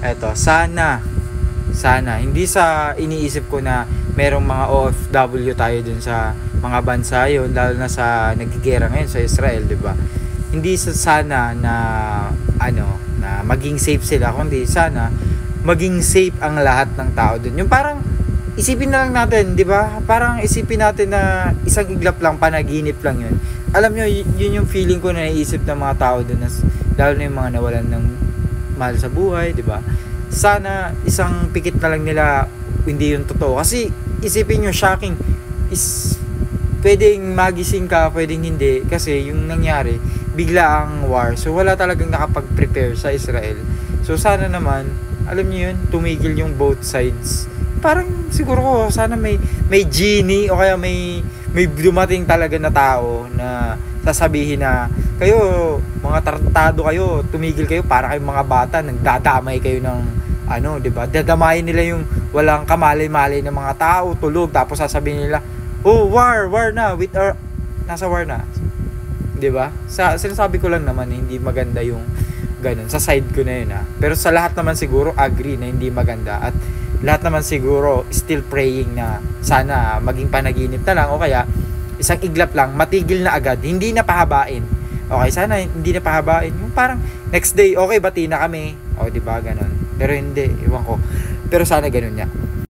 Eto, sana hindi sa iniisip ko na merong mga OFW tayo dun sa mga bansa yon, lalo na sa nagigera ngayon sa Israel, 'di ba? Hindi sana na na maging safe sila, kundi sana maging safe ang lahat ng tao dun. Yung parang isipin na lang natin, 'di ba? Parang isipin natin na isang iglap lang, panaginip lang 'yun. Alam nyo, yun yung feeling ko na naiisip ng mga tao dun, lalo na yung mga nawalan ng mahal sa buhay, 'di ba? Sana isang pikit na lang nila hindi yung totoo. Kasi isipin nyo, shocking is pwedeng magising ka, pwedeng hindi, kasi yung nangyari bigla ang war, so wala talagang nakapag-prepare sa Israel. So sana naman, alam niyo yun, tumigil yung both sides. Parang siguro ko sana may genie o kaya may dumating talaga na tao na sasabihin na kayo mga tarantado kayo, tumigil kayo, para kayong mga bata, nagdadamay kayo ng 'di ba? Dadamayin nila yung walang kamalay-malay ng mga tao, tulog, tapos sasabihin nila, "Oh, war na with our nasa war na." 'Di ba? Sinasabi ko lang naman hindi maganda yung ganun. Sa side ko na yun Pero sa lahat naman siguro agree na hindi maganda, at lahat naman siguro still praying na sana maging panaginip na lang, o kaya isang iglap lang, matigil na agad, hindi na pahabain. Okay, sana hindi na pahabain. Yung parang next day, okay, bati na kami. O, 'di ba, ganun. Pero hindi, iwan ko. Pero sana ganun nga.